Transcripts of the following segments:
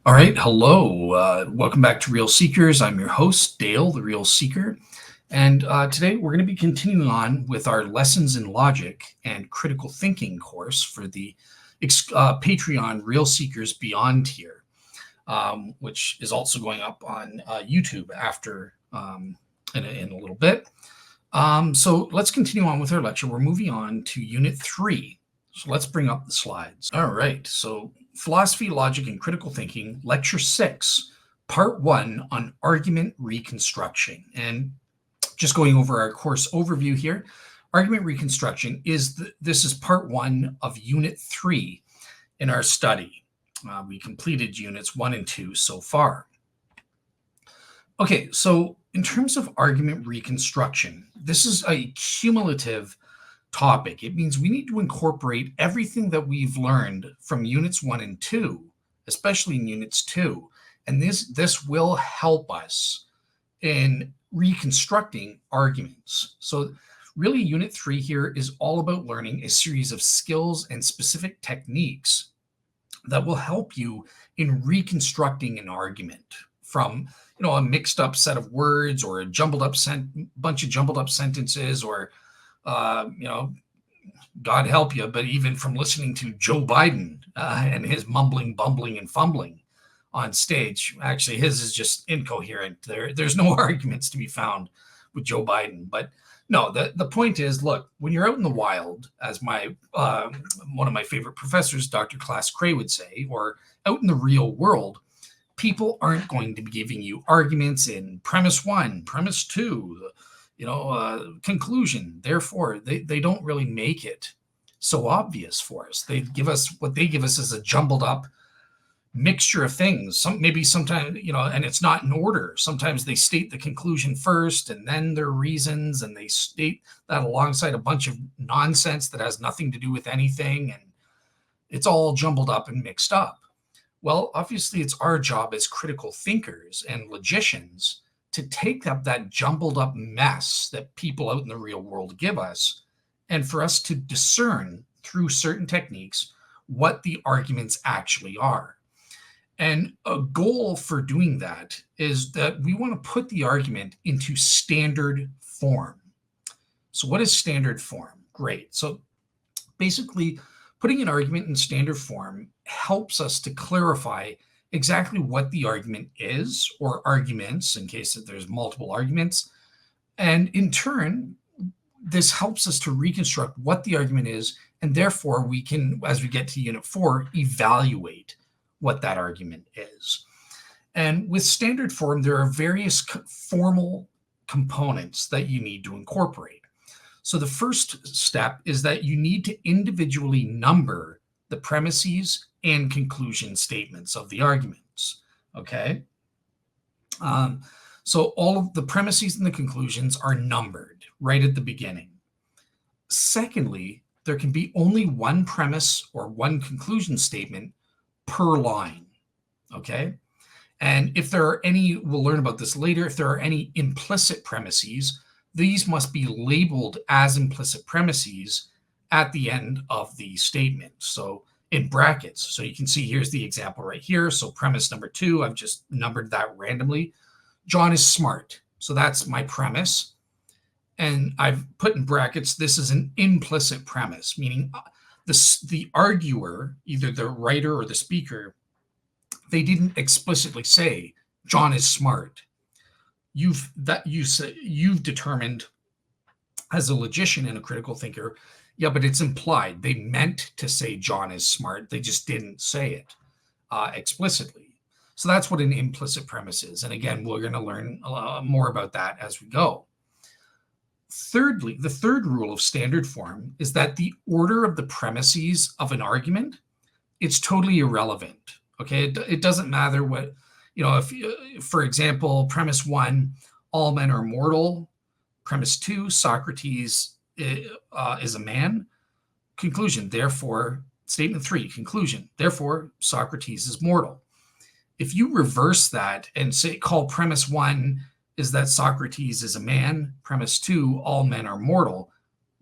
All right, hello. Welcome back to Real Seekers. I'm your host, Dale, the Real Seeker. And today we're going to be continuing on with our Lessons in Logic and Critical Thinking course for the Patreon Real Seekers Beyond tier, which is also going up on YouTube after in a little bit. So let's continue on with our lecture. We're moving on to Unit 3. So let's bring up the slides. All right, so Philosophy, Logic, and Critical Thinking, Lecture 6, Part 1 on Argument Reconstruction. And just going over our course overview here, Argument Reconstruction this is Part 1 of Unit 3 in our study. We completed Units 1 and 2 so far. Okay, so in terms of argument reconstruction, this is a cumulative topic. It means we need to incorporate everything that we've learned from Units 1 and 2, especially in Units 2. And this will help us in reconstructing arguments. So really, Unit 3 here is all about learning a series of skills and specific techniques that will help you in reconstructing an argument from a mixed up set of words or a bunch of jumbled up sentences or God help you, but even from listening to Joe Biden and his mumbling, bumbling, and fumbling on stage. Actually, his is just incoherent. There's no arguments to be found with Joe Biden. But no, the point is, look, when you're out in the wild, as my one of my favorite professors, Dr. Class Cray, would say, or out in the real world, people aren't going to be giving you arguments in premise 1, premise 2, conclusion. Therefore, they don't really make it so obvious for us. What they give us is a jumbled up mixture of things. Sometimes, and it's not in order. Sometimes they state the conclusion first and then their reasons, and they state that alongside a bunch of nonsense that has nothing to do with anything, and it's all jumbled up and mixed up. Well, obviously, it's our job as critical thinkers and logicians to take up that jumbled up mess that people out in the real world give us, and for us to discern through certain techniques what the arguments actually are. And a goal for doing that is that we want to put the argument into standard form. So what is standard form? Great. So basically, putting an argument in standard form helps us to clarify exactly what the argument is, or arguments, in case that there's multiple arguments. And in turn, this helps us to reconstruct what the argument is, and therefore we can, as we get to Unit 4, evaluate what that argument is. And with standard form, there are various formal components that you need to incorporate. So the first step is that you need to individually number the premises and conclusion statements of the arguments, okay? So all of the premises and the conclusions are numbered right at the beginning. Secondly, there can be only one premise or one conclusion statement per line, okay? And if there are any, we'll learn about this later, if there are any implicit premises, these must be labeled as implicit premises at the end of the statement. So in brackets. So you can see here's the example right here. So premise number 2, I've just numbered that randomly. John is smart. So that's my premise. And I've put in brackets, this is an implicit premise, meaning the arguer, either the writer or the speaker, they didn't explicitly say John is smart. You've determined as a logician and a critical thinker, yeah, but it's implied. They meant to say John is smart. They just didn't say it explicitly. So that's what an implicit premise is. And again, we're going to learn more about that as we go. Thirdly, the third rule of standard form is that the order of the premises of an argument, it's totally irrelevant. Okay, it doesn't matter what, if, for example, premise 1, all men are mortal. Premise 2, Socrates is a man. Conclusion, therefore, statement 3, conclusion, therefore, Socrates is mortal. If you reverse that and call premise 1 is that Socrates is a man, premise 2, all men are mortal,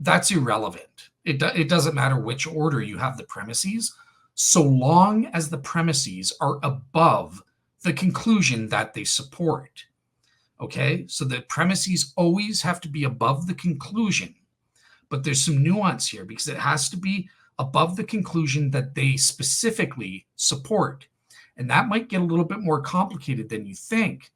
that's irrelevant. It doesn't matter which order you have the premises. so long as the premises are above the conclusion that they support. Okay, so the premises always have to be above the conclusion, but there's some nuance here because it has to be above the conclusion that they specifically support. And that might get a little bit more complicated than you think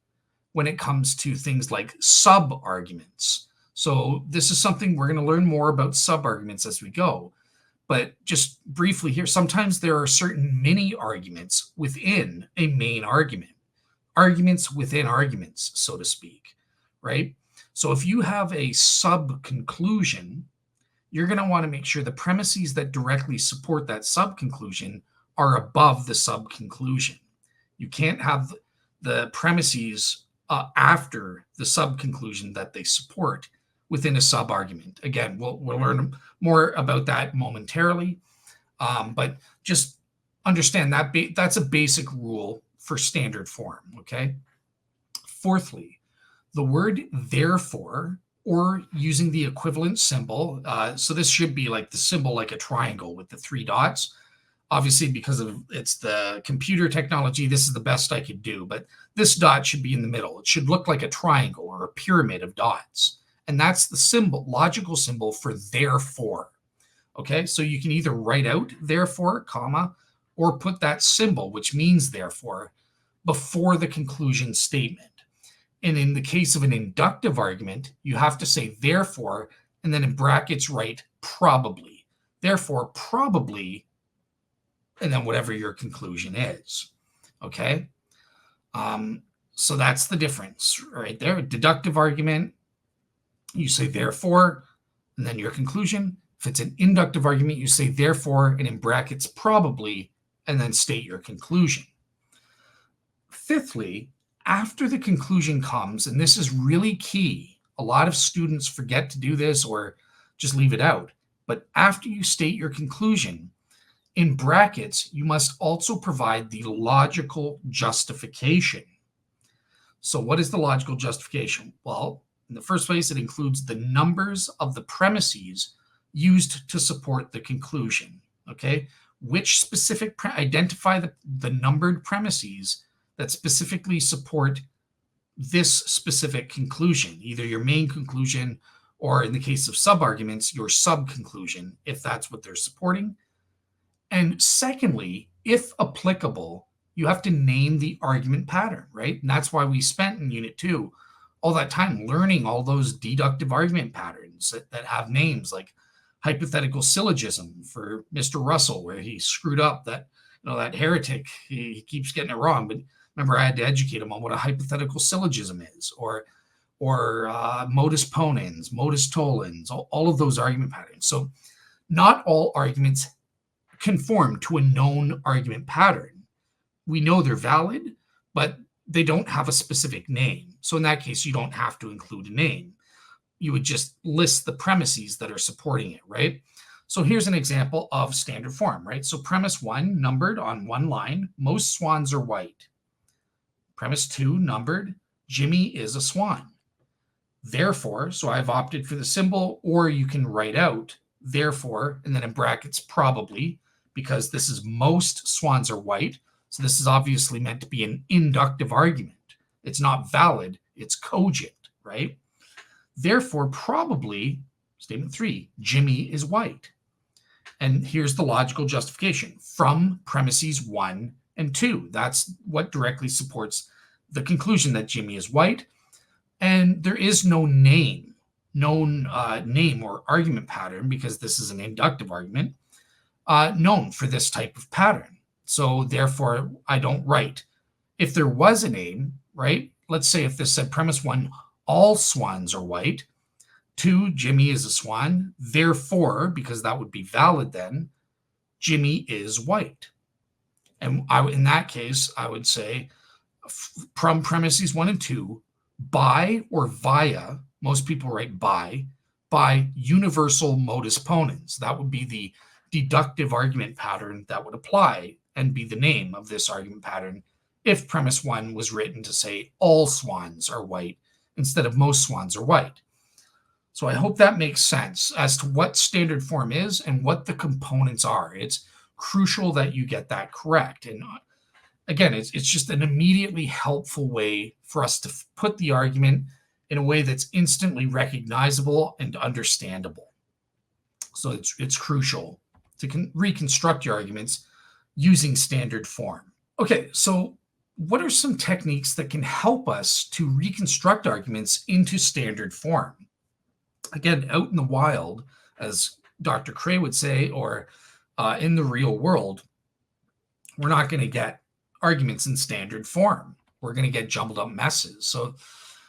when it comes to things like sub-arguments. So this is something we're going to learn more about sub-arguments as we go. But just briefly here, sometimes there are certain mini arguments within a main argument, arguments within arguments, so to speak, right? So if you have a sub-conclusion, you're going to want to make sure the premises that directly support that sub-conclusion are above the sub-conclusion. You can't have the premises after the sub-conclusion that they support within a sub-argument. Again, we'll learn more about that momentarily, but just understand that that's a basic rule for standard form, okay? Fourthly, the word therefore, or using the equivalent symbol, so this should be like the symbol like a triangle with the 3 dots. Obviously, because it's the computer technology, this is the best I could do, but this dot should be in the middle. It should look like a triangle or a pyramid of dots. And that's the symbol, logical symbol for therefore. Okay, so you can either write out therefore, comma, or put that symbol, which means therefore, before the conclusion statement. And in the case of an inductive argument, you have to say therefore, and then in brackets write probably. Therefore, probably, and then whatever your conclusion is. Okay? So that's the difference right there. A deductive argument, you say therefore, and then your conclusion. If it's an inductive argument, you say therefore, and in brackets probably, and then state your conclusion. Fifthly, after the conclusion comes, and this is really key, a lot of students forget to do this or just leave it out, but after you state your conclusion, in brackets, you must also provide the logical justification. So what is the logical justification? Well, in the first place, it includes the numbers of the premises used to support the conclusion, okay? Which specific, identify the numbered premises that specifically support this specific conclusion, either your main conclusion or in the case of sub-arguments, your sub-conclusion, if that's what they're supporting. And secondly, if applicable, you have to name the argument pattern, right? And that's why we spent in Unit 2 all that time learning all those deductive argument patterns that have names like hypothetical syllogism for Mr. Russell, where he screwed up that, that heretic, he keeps getting it wrong. But remember, I had to educate him on what a hypothetical syllogism is, or modus ponens, modus tollens, all of those argument patterns. So not all arguments conform to a known argument pattern. We know they're valid, but they don't have a specific name. So in that case, you don't have to include a name. You would just list the premises that are supporting it, right? So here's an example of standard form, right? So premise 1, numbered on one line, most swans are white. Premise 2, numbered, Jimmy is a swan. Therefore, so I've opted for the symbol, or you can write out therefore, and then in brackets probably, because this is most swans are white. So this is obviously meant to be an inductive argument. It's not valid, it's cogent, right? Therefore, probably, statement 3, Jimmy is white. And here's the logical justification from premises 1 and 2. That's what directly supports the conclusion that Jimmy is white. And there is no name or argument pattern, because this is an inductive argument, known for this type of pattern. So therefore, I don't write. If there was a name, right? Let's say if this said premise 1, all swans are white. 2, Jimmy is a swan. Therefore, because that would be valid then, Jimmy is white. And in that case, I would say from premises 1 and 2, by or via, most people write by universal modus ponens. That would be the deductive argument pattern that would apply and be the name of this argument pattern if premise 1 was written to say all swans are white instead of most swans are white. So I hope that makes sense as to what standard form is and what the components are. It's crucial that you get that correct. And again, it's just an immediately helpful way for us to put the argument in a way that's instantly recognizable and understandable. So it's crucial to reconstruct your arguments using standard form. Okay, so what are some techniques that can help us to reconstruct arguments into standard form? Again, out in the wild, as Dr. Cray would say, or in the real world, we're not going to get arguments in standard form. We're going to get jumbled up messes. So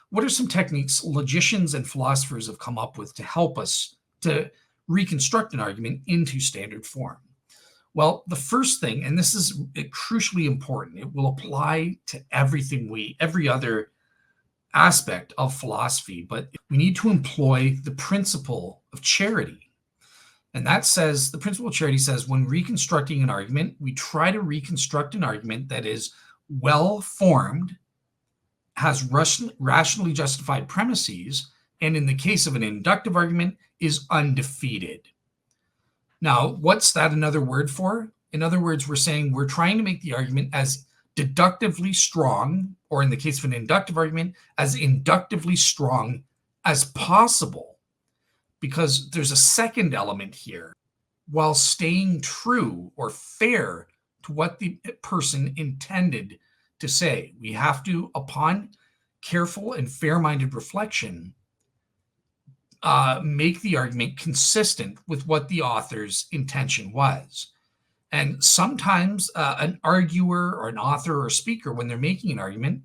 what are some techniques logicians and philosophers have come up with to help us to reconstruct an argument into standard form? Well, the first thing, and this is crucially important, it will apply to every other aspect of philosophy, but we need to employ the principle of charity. And that says, the principle of charity says, when reconstructing an argument, we try to reconstruct an argument that is well-formed, has rationally justified premises, and in the case of an inductive argument, is undefeated. Now, what's that another word for? In other words, we're saying we're trying to make the argument as deductively strong, or in the case of an inductive argument, as inductively strong as possible. Because there's a second element here. While staying true or fair to what the person intended to say, we have to, upon careful and fair-minded reflection, make the argument consistent with what the author's intention was. And sometimes an arguer or an author or a speaker, when they're making an argument,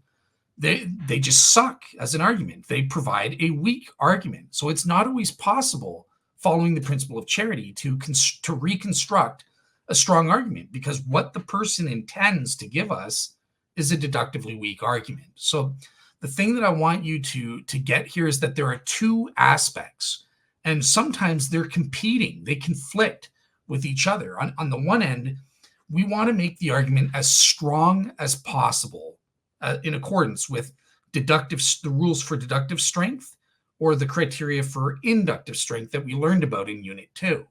they just suck as an argument. They provide a weak argument. So it's not always possible, following the principle of charity, to reconstruct a strong argument, because what the person intends to give us is a deductively weak argument. So the thing that I want you to get here is that there are two aspects, and sometimes they're competing. They conflict with each other. On the one end, we want to make the argument as strong as possible in accordance with the rules for deductive strength, or the criteria for inductive strength that we learned about in Unit 2.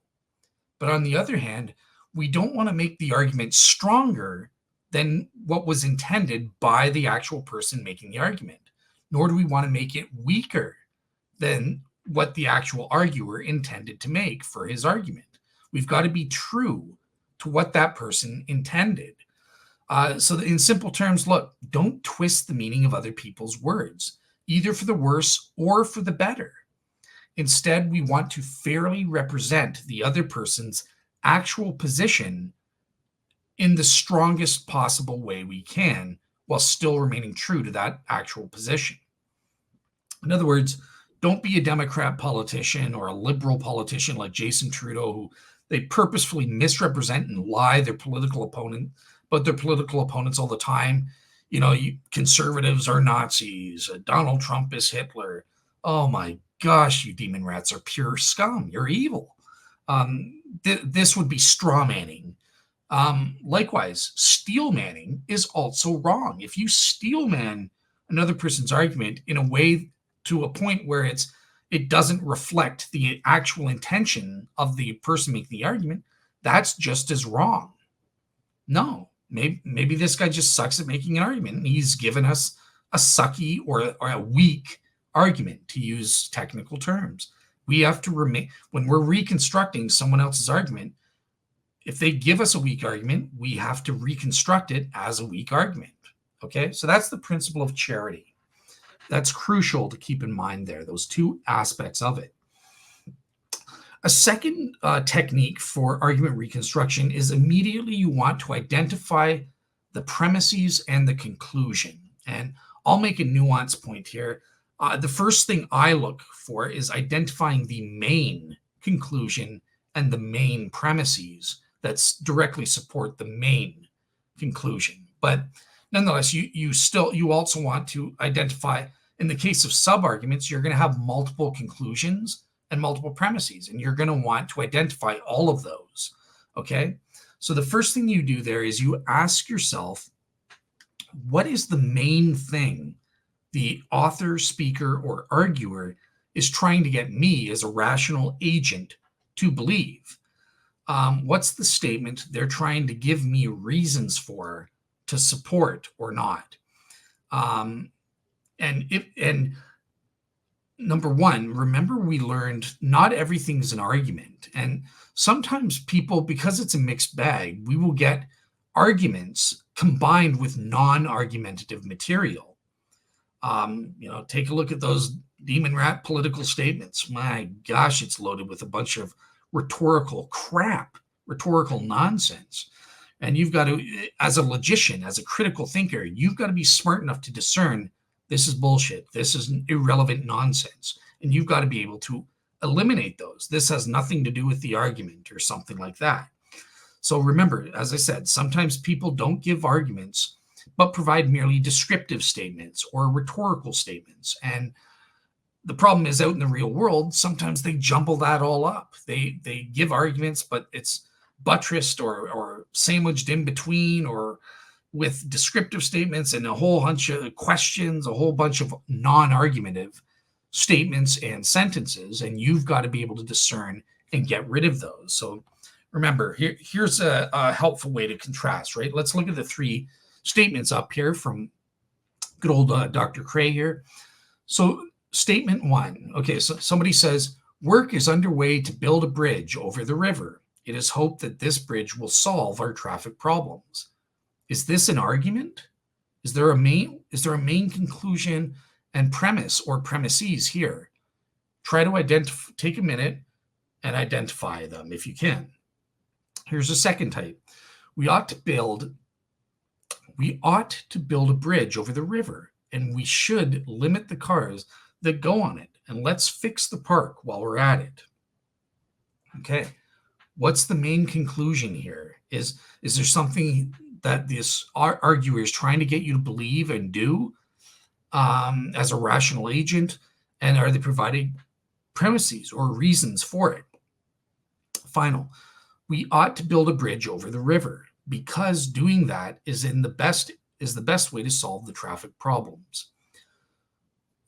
But on the other hand, we don't want to make the argument stronger than what was intended by the actual person making the argument, nor do we want to make it weaker than what the actual arguer intended to make for his argument. We've got to be true to what that person intended. So in simple terms, look, don't twist the meaning of other people's words, either for the worse or for the better. Instead, we want to fairly represent the other person's actual position in the strongest possible way we can, while still remaining true to that actual position. In other words, don't be a Democrat politician or a liberal politician like Jason Trudeau, who they purposefully misrepresent and lie their political opponent about their political opponents all the time. You know, conservatives are Nazis. Donald Trump is Hitler. Oh my gosh, you demon rats are pure scum. You're evil. This would be straw manning. Likewise, steel manning is also wrong. If you steel man another person's argument in a way to a point where it doesn't reflect the actual intention of the person making the argument, that's just as wrong. No, maybe this guy just sucks at making an argument, and he's given us a sucky or a weak argument, to use technical terms. We have to remain, when we're reconstructing someone else's argument, if they give us a weak argument, we have to reconstruct it as a weak argument. Okay, so that's the principle of charity. That's crucial to keep in mind there, those two aspects of it. A second technique for argument reconstruction is immediately you want to identify the premises and the conclusion. And I'll make a nuance point here. The first thing I look for is identifying the main conclusion and the main premises that directly support the main conclusion. But nonetheless, you also want to identify, in the case of sub-arguments, you're going to have multiple conclusions and multiple premises, and you're going to want to identify all of those. Okay? So the first thing you do there is you ask yourself, what is the main thing the author, speaker, or arguer is trying to get me as a rational agent to believe? What's the statement they're trying to give me reasons for to support or not? And number one, remember we learned not everything's an argument. And sometimes people, because it's a mixed bag, we will get arguments combined with non-argumentative material. Take a look at those demon rat political statements. My gosh, it's loaded with a bunch of rhetorical crap, rhetorical nonsense. And you've got to, as a logician, as a critical thinker, you've got to be smart enough to discern this is bullshit. This is irrelevant nonsense. And you've got to be able to eliminate those. This has nothing to do with the argument or something like that. So remember, as I said, sometimes people don't give arguments, but provide merely descriptive statements or rhetorical statements. And the problem is out in the real world, sometimes they jumble that all up. They give arguments, but it's buttressed or sandwiched in between or with descriptive statements and a whole bunch of questions, a whole bunch of non-argumentative statements and sentences, and you've got to be able to discern and get rid of those. So remember, here's a helpful way to contrast, right? Let's look at the three statements up here from good old Dr. Cray here. So statement one, okay, so somebody says, work is underway to build a bridge over the river. It is hoped that this bridge will solve our traffic problems. Is this an argument? Is there a main conclusion and premise or premises here? Try to take a minute and identify them if you can. Here's a second type. We ought to build a bridge over the river, and we should limit the cars that go on it, and let's fix the park while we're at it. Okay, what's the main conclusion here? Is there something that this arguer is trying to get you to believe and do as a rational agent, and are they providing premises or reasons for it? Final, we ought to build a bridge over the river because doing that is the best way to solve the traffic problems.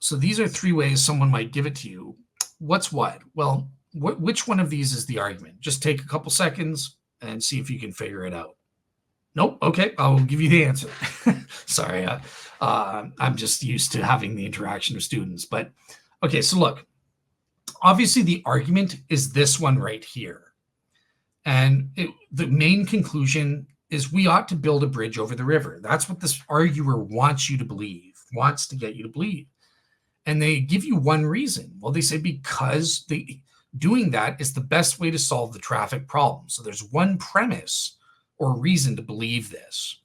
So these are three ways someone might give it to you. What's what? Well, which one of these is the argument? Just take a couple seconds and see if you can figure it out. Nope. Okay, I'll give you the answer. Sorry, I'm just used to having the interaction with students. But okay, so look, obviously the argument is this one right here. And the main conclusion is we ought to build a bridge over the river. That's what this arguer wants you to believe, wants to get you to believe. And they give you one reason. Well, they say because doing that is the best way to solve the traffic problem. So there's one premise or reason to believe this.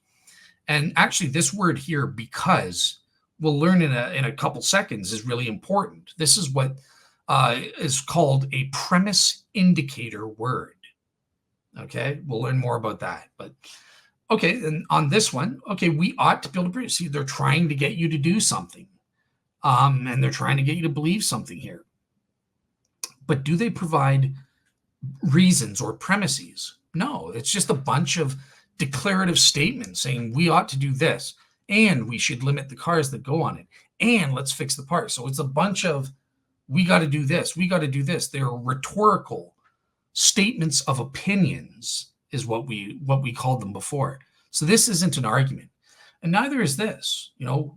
And actually this word here, because, we'll learn in a couple seconds, is really important. This is what is called a premise indicator word. Okay, we'll learn more about that. But okay, and on this one, okay, we ought to build a bridge. See, they're trying to get you to do something. And they're trying to get you to believe something here. But do they provide reasons or premises? No, it's just a bunch of declarative statements saying we ought to do this, and we should limit the cars that go on it, and let's fix the parts. So it's a bunch of we got to do this, we got to do this. They're rhetorical statements of opinions is what we called them before. So this isn't an argument. And neither is this.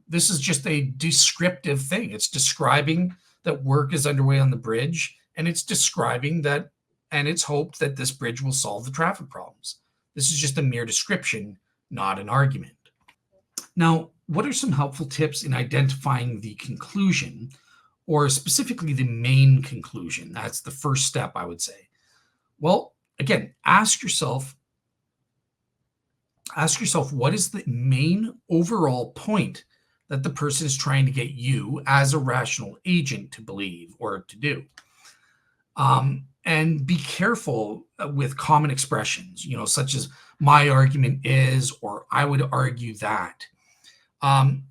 This is just a descriptive thing. It's describing that work is underway on the bridge, and it's describing that, and it's hoped that this bridge will solve the traffic problems. This is just a mere description, not an argument. Now, what are some helpful tips in identifying the conclusion, or specifically the main conclusion? That's the first step, I would say. Well, again, ask yourself, what is the main overall point that the person is trying to get you as a rational agent to believe or to do? And be careful with common expressions, such as my argument is, or I would argue that.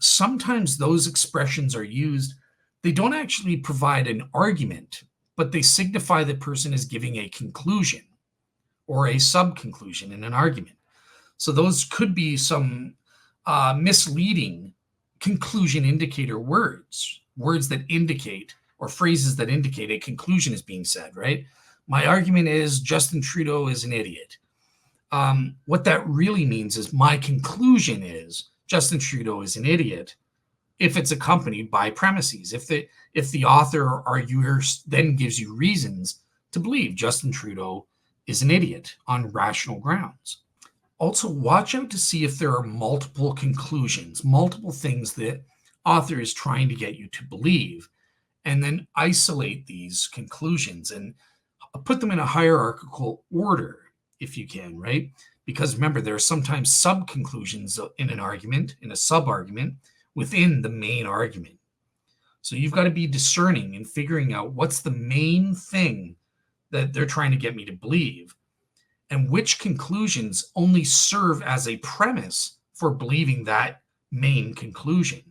Sometimes those expressions are used. They don't actually provide an argument, but they signify the person is giving a conclusion or a sub-conclusion in an argument. So those could be some misleading conclusion indicator words that indicate, or phrases that indicate a conclusion is being said, right? My argument is Justin Trudeau is an idiot. What that really means is my conclusion is Justin Trudeau is an idiot if it's accompanied by premises. If the author or arguer then gives you reasons to believe Justin Trudeau is an idiot on rational grounds. Also, watch out to see if there are multiple conclusions, multiple things that author is trying to get you to believe, and then isolate these conclusions and put them in a hierarchical order if you can, right? Because remember, there are sometimes sub-conclusions in an argument, in a sub-argument, within the main argument. So you've got to be discerning and figuring out what's the main thing that they're trying to get me to believe, and which conclusions only serve as a premise for believing that main conclusion.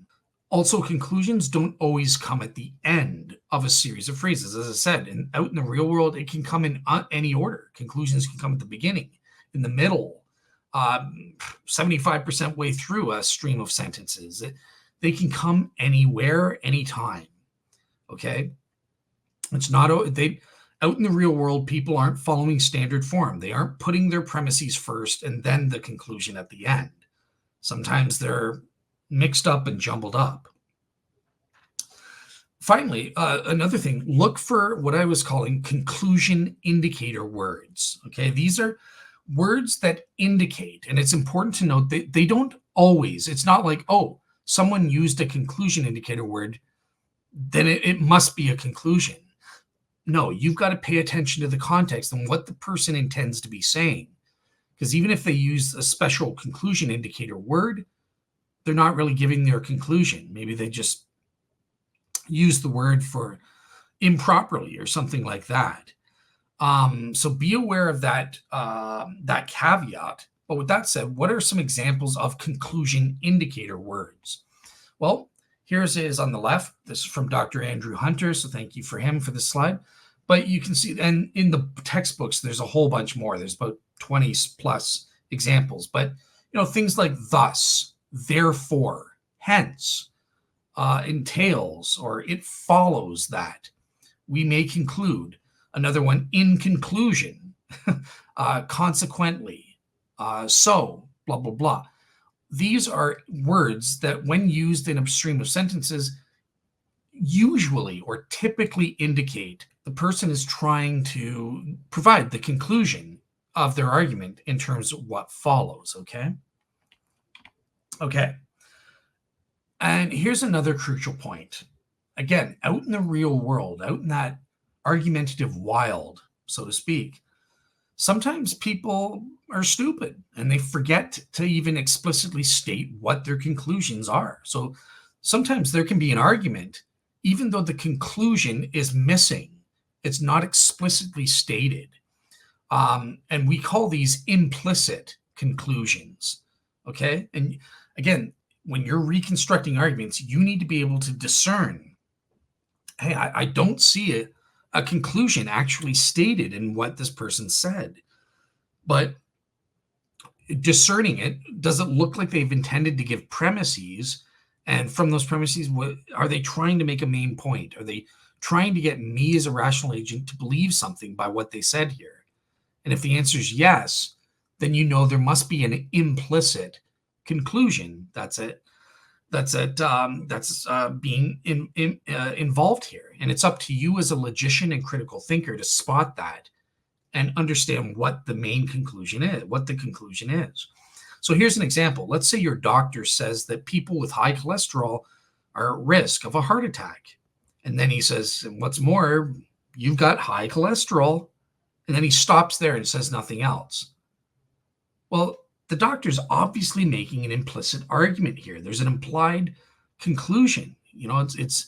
Also, conclusions don't always come at the end of a series of phrases. As I said, out in the real world, it can come in any order. Conclusions can come at the beginning, in the middle, 75% way through a stream of sentences. They can come anywhere, anytime. Okay? It's not, out in the real world, people aren't following standard form. They aren't putting their premises first and then the conclusion at the end. Sometimes they're mixed up and jumbled up. Finally, another thing, look for what I was calling conclusion indicator words. Okay, these are words that indicate, and it's important to note that they don't always, it's not like, oh, someone used a conclusion indicator word, then it must be a conclusion. No, you've got to pay attention to the context and what the person intends to be saying. Because even if they use a special conclusion indicator word, they're not really giving their conclusion. Maybe they just use the word for improperly or something like that. So be aware of that caveat. But with that said, what are some examples of conclusion indicator words? Well, here's is on the left. This is from Dr. Andrew Hunter, so thank you for him for this slide. But you can see, and in the textbooks, there's a whole bunch more. There's about 20 plus examples. But things like thus, therefore, hence, entails, or it follows that. We may conclude. Another one, in conclusion, consequently, so, blah, blah, blah. These are words that when used in a stream of sentences, usually or typically indicate the person is trying to provide the conclusion of their argument in terms of what follows, okay? Okay. And here's another crucial point. Again, out in the real world, out in that argumentative wild, so to speak, sometimes people are stupid and they forget to even explicitly state what their conclusions are. So sometimes there can be an argument, even though the conclusion is missing. It's not explicitly stated. And we call these implicit conclusions, okay? And again, when you're reconstructing arguments, you need to be able to discern, hey, I don't see a conclusion actually stated in what this person said. But discerning it, does it look like they've intended to give premises? And from those premises, are they trying to make a main point? Are they trying to get me as a rational agent to believe something by what they said here? And if the answer is yes, then there must be an implicit conclusion that's being involved here. And it's up to you as a logician and critical thinker to spot that and understand what the main conclusion is, what the conclusion is. So here's an example. Let's say your doctor says that people with high cholesterol are at risk of a heart attack. And then he says, and what's more, you've got high cholesterol. And then he stops there and says nothing else. Well, the doctor's obviously making an implicit argument here. There's an implied conclusion. It's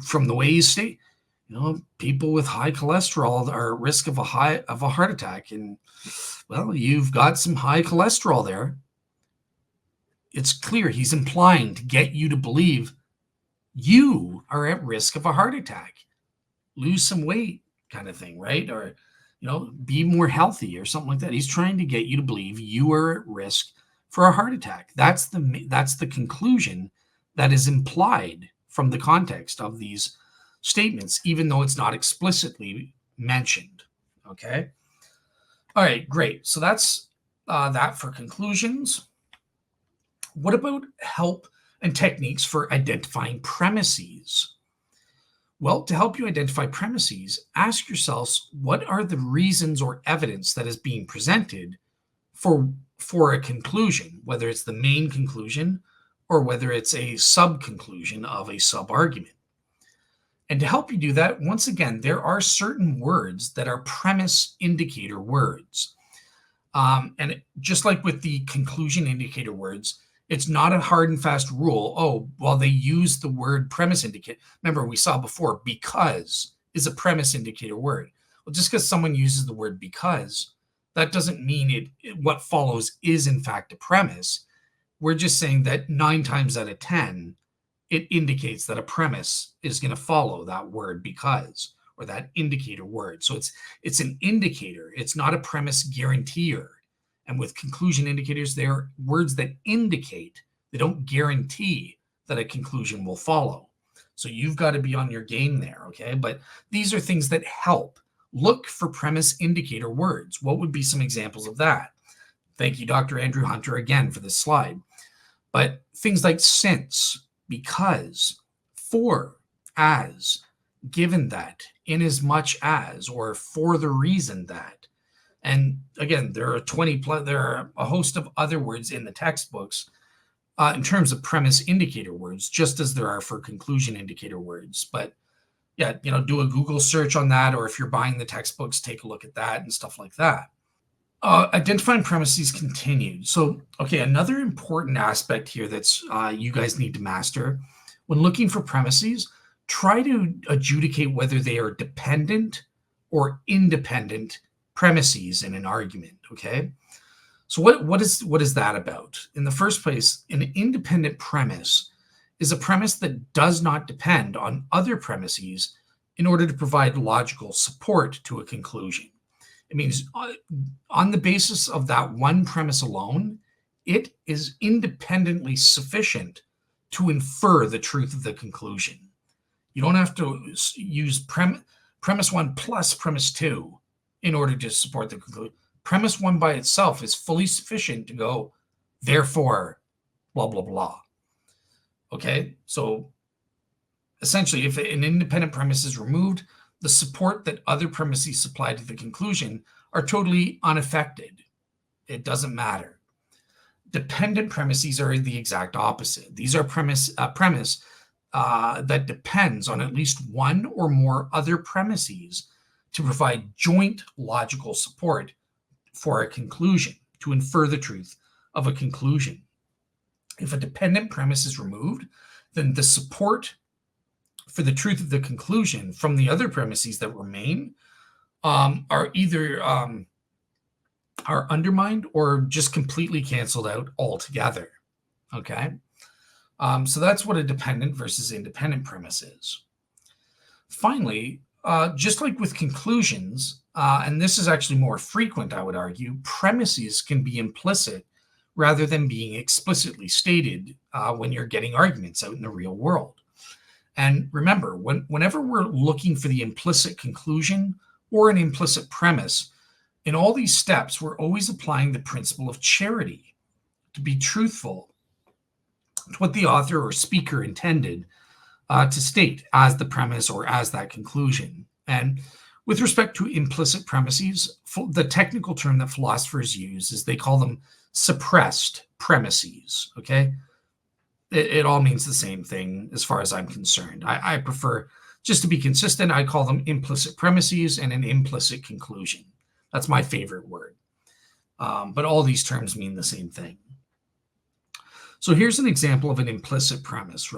from the way you state, people with high cholesterol are at risk of a heart attack. And well, you've got some high cholesterol there. It's clear he's implying to get you to believe you are at risk of a heart attack. Lose some weight kind of thing, right? Or be more healthy or something like that. He's trying to get you to believe you are at risk for a heart attack. That's the conclusion that is implied from the context of these statements, even though it's not explicitly mentioned. Okay. All right, great. So that's that for conclusions. What about help and techniques for identifying premises? Well, to help you identify premises, ask yourselves what are the reasons or evidence that is being presented for a conclusion, whether it's the main conclusion or whether it's a sub-conclusion of a sub-argument. And to help you do that, once again, there are certain words that are premise indicator words. Just like with the conclusion indicator words, it's not a hard and fast rule. Oh, well, they use the word premise indicator. Remember, we saw before, because is a premise indicator word. Well, just because someone uses the word because, that doesn't mean what follows is in fact a premise. We're just saying that 9 times out of 10, it indicates that a premise is going to follow that word because, or that indicator word. So it's an indicator. It's not a premise guaranteer. And with conclusion indicators, they're words that indicate, they don't guarantee that a conclusion will follow. So you've got to be on your game there, okay? But these are things that help. Look for premise indicator words. What would be some examples of that? Thank you, Dr. Andrew Hunter, again for this slide. But things like since, because, for, as, given that, inasmuch as, or for the reason that. And again, there are a host of other words in the textbooks in terms of premise indicator words, just as there are for conclusion indicator words. But yeah, do a Google search on that, or if you're buying the textbooks, take a look at that and stuff like that. Identifying premises continued. So, okay, another important aspect here that's you guys need to master when looking for premises, try to adjudicate whether they are dependent or independent premises in an argument. Okay, so what is that about? In the first place, an independent premise is a premise that does not depend on other premises in order to provide logical support to a conclusion. It means on the basis of that one premise alone, it is independently sufficient to infer the truth of the conclusion. You don't have to use premise 1 plus premise 2 in order to support the conclusion. Premise 1 by itself is fully sufficient to go, therefore, blah, blah, blah. Okay, so essentially, if an independent premise is removed, the support that other premises supply to the conclusion are totally unaffected. It doesn't matter. Dependent premises are the exact opposite. These are premise that depends on at least one or more other premises to provide joint logical support for a conclusion, to infer the truth of a conclusion. If a dependent premise is removed, then the support for the truth of the conclusion from the other premises that remain are either are undermined or just completely canceled out altogether. Okay, so that's what a dependent versus independent premise is. Finally, just like with conclusions, and this is actually more frequent, I would argue, premises can be implicit rather than being explicitly stated when you're getting arguments out in the real world. And remember, whenever we're looking for the implicit conclusion or an implicit premise, in all these steps, we're always applying the principle of charity, to be truthful to what the author or speaker intended to state as the premise or as that conclusion. And with respect to implicit premises, the technical term that philosophers use is they call them suppressed premises. Okay, it all means the same thing as far as I'm concerned. I prefer, just to be consistent, I call them implicit premises and an implicit conclusion. That's my favorite word. But all these terms mean the same thing. So here's an example of an implicit premise.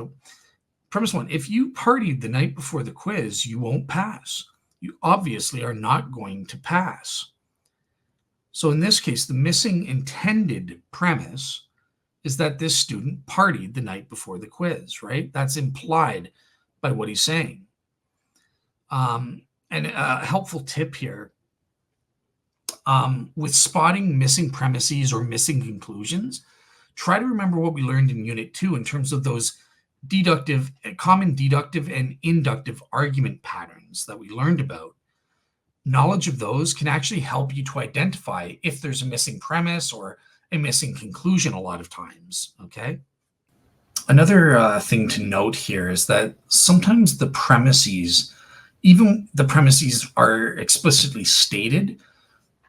Premise 1, if you partied the night before the quiz, you won't pass. You obviously are not going to pass. So in this case, the missing intended premise is that this student partied the night before the quiz, right? That's implied by what he's saying. And a helpful tip here, with spotting missing premises or missing conclusions, try to remember what we learned in Unit 2 in terms of those common deductive and inductive argument patterns that we learned about. Knowledge of those can actually help you to identify if there's a missing premise or a missing conclusion a lot of times, okay? Another thing to note here is that sometimes the premises, even the premises are explicitly stated,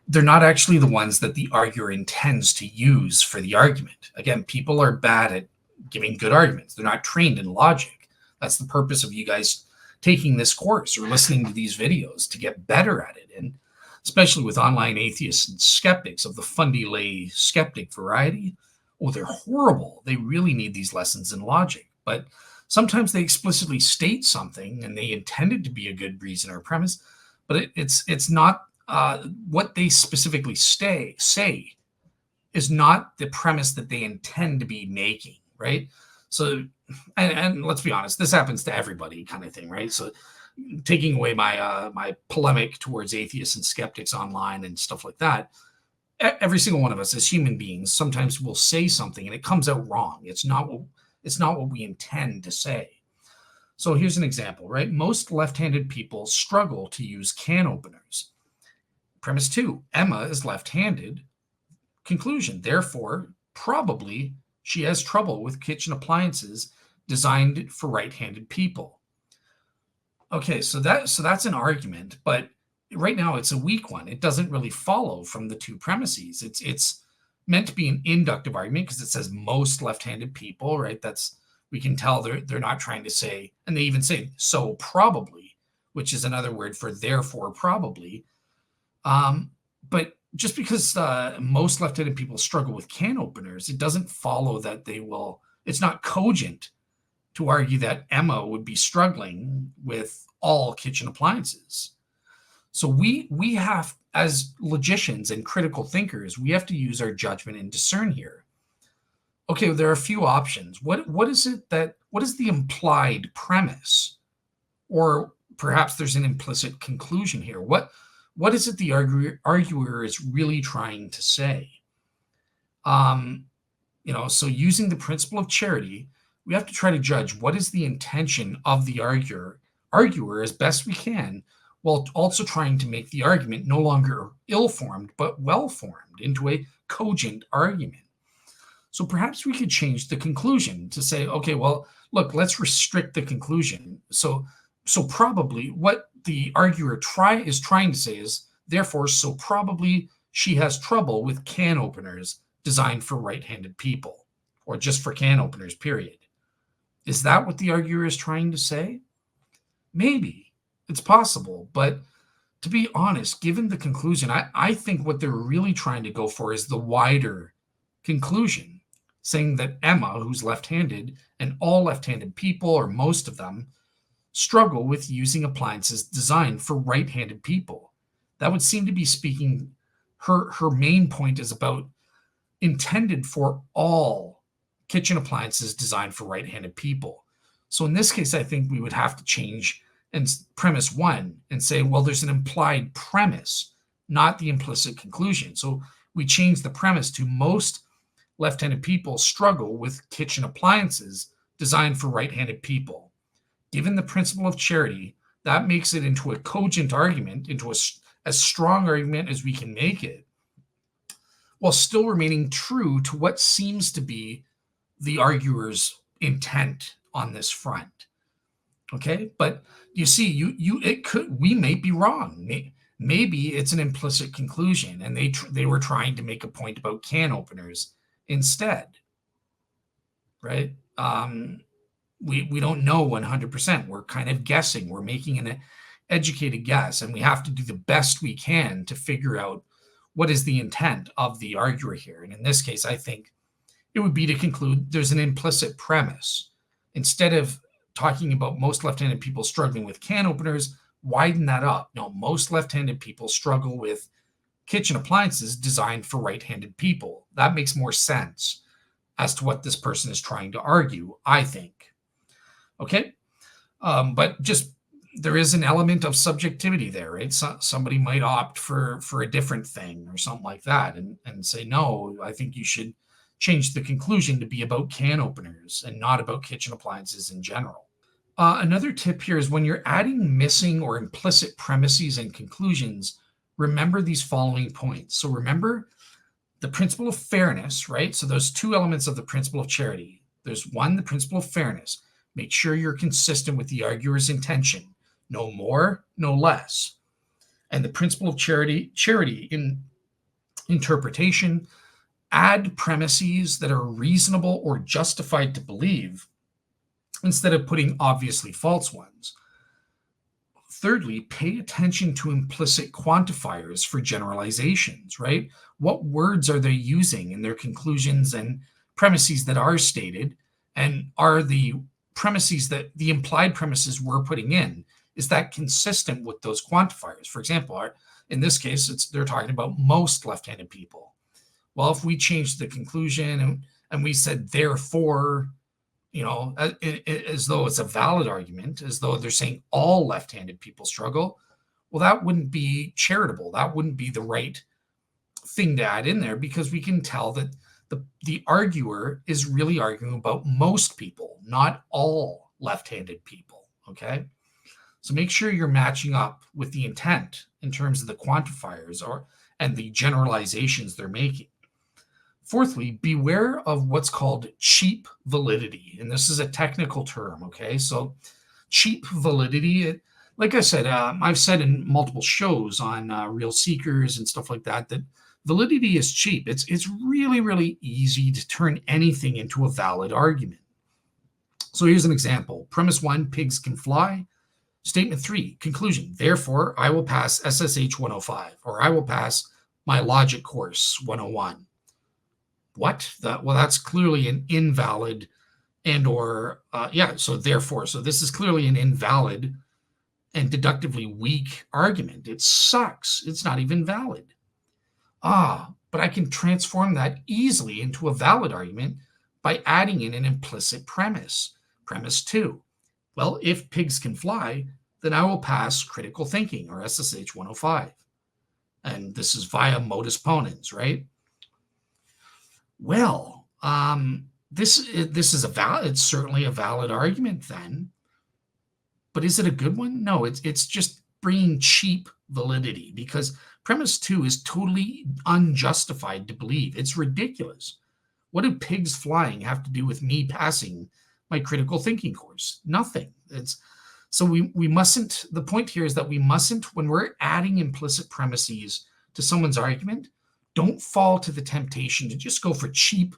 they're not actually the ones that the arguer intends to use for the argument. Again, people are bad at giving good arguments. They're not trained in logic. That's the purpose of you guys taking this course or listening to these videos, to get better at it. And especially with online atheists and skeptics of the fundy lay skeptic variety, oh, they're horrible. They really need these lessons in logic. But sometimes they explicitly state something and they intended to be a good reason or premise, but it's not what they specifically say is not the premise that they intend to be making, right? So, and let's be honest, this happens to everybody, kind of thing, right? So, taking away my my polemic towards atheists and skeptics online and stuff like that, every single one of us as human beings sometimes will say something and it comes out wrong. It's not what we intend to say. So here's an example, right? Most left-handed people struggle to use can openers. Premise 2, Emma is left-handed. Conclusion, therefore, probably she has trouble with kitchen appliances designed for right-handed people. Okay, so that's an argument, but right now it's a weak one. It doesn't really follow from the two premises. It's meant to be an inductive argument because it says most left-handed people, right? That's, we can tell they're not trying to say, and they even say so probably, which is another word for therefore probably. But just because most left-handed people struggle with can openers, it doesn't follow that they will. It's not cogent to argue that Emma would be struggling with all kitchen appliances. So we have, as logicians and critical thinkers, we have to use our judgment and discern here. Okay, there are a few options. What is the implied premise? Or perhaps there's an implicit conclusion here. What is it the arguer is really trying to say? So using the principle of charity, we have to try to judge what is the intention of the arguer as best we can, while also trying to make the argument no longer ill-formed, but well-formed into a cogent argument. So perhaps we could change the conclusion to say, okay, well, look, let's restrict the conclusion. So probably what the arguer is trying to say is, therefore, so probably she has trouble with can openers designed for right-handed people, or just for can openers, period. Is that what the arguer is trying to say? Maybe. It's possible, but to be honest, given the conclusion, I think what they're really trying to go for is the wider conclusion, saying that Emma, who's left-handed, and all left-handed people, or most of them, struggle with using appliances designed for right-handed people. That would seem to be speaking, her main point is about intended for all kitchen appliances designed for right-handed people. So in this case, I think we would have to change and premise 1 and say, well, there's an implied premise, not the implicit conclusion. So we change the premise to most left-handed people struggle with kitchen appliances designed for right-handed people. Given the principle of charity, that makes it into a cogent argument, into as strong argument as we can make it, while still remaining true to what seems to be the arguer's intent on this front. Okay, but you see, we may be wrong. Maybe it's an implicit conclusion, and they were trying to make a point about can openers instead, right? We don't know 100%. We're kind of guessing. We're making an educated guess, and we have to do the best we can to figure out what is the intent of the arguer here. And in this case, I think it would be to conclude there's an implicit premise. Instead of talking about most left-handed people struggling with can openers, widen that up. No, most left-handed people struggle with kitchen appliances designed for right-handed people. That makes more sense as to what this person is trying to argue, I think. Okay? But just there is an element of subjectivity there, right? Somebody might opt for a different thing or something like that and say, no, I think you should change the conclusion to be about can openers and not about kitchen appliances in general. Another tip here is when you're adding missing or implicit premises and conclusions, remember these following points. So remember the principle of fairness, right? So those two elements of the principle of charity. There's one, the principle of fairness. Make sure you're consistent with the arguer's intention. No more, no less. And the principle of charity in interpretation, add premises that are reasonable or justified to believe instead of putting obviously false ones. Thirdly, pay attention to implicit quantifiers for generalizations, right? What words are they using in their conclusions and premises that are stated? And are the premises that the implied premises we're putting in, is that consistent with those quantifiers? For example, in this case, they're talking about most left-handed people. Well, if we change the conclusion and we said therefore, as though it's a valid argument, as though they're saying all left-handed people struggle, well, that wouldn't be charitable. That wouldn't be the right thing to add in there, because we can tell that the arguer is really arguing about most people, not all left-handed people, okay? So make sure you're matching up with the intent in terms of the quantifiers and the generalizations they're making. Fourthly, beware of what's called cheap validity. And this is a technical term, okay? So cheap validity, like I said, I've said in multiple shows on Real Seekers and stuff like that, that validity is cheap. It's really, really easy to turn anything into a valid argument. So here's an example. Premise 1, pigs can fly. Statement 3, conclusion. Therefore, I will pass SSH 105, or I will pass my logic course 101. What? That's clearly an invalid so therefore. So this is clearly an invalid and deductively weak argument. It sucks. It's not even valid. But I can transform that easily into a valid argument by adding in an implicit premise. Premise 2. Well, if pigs can fly, then I will pass critical thinking, or SSH 105. And this is via modus ponens, right? Well, this is it's certainly a valid argument then, but is it a good one? No, it's just bringing cheap validity, because premise 2 is totally unjustified to believe. It's ridiculous. What do pigs flying have to do with me passing my critical thinking course? Nothing. So we mustn't, the point here is that we mustn't, when we're adding implicit premises to someone's argument, don't fall to the temptation to just go for cheap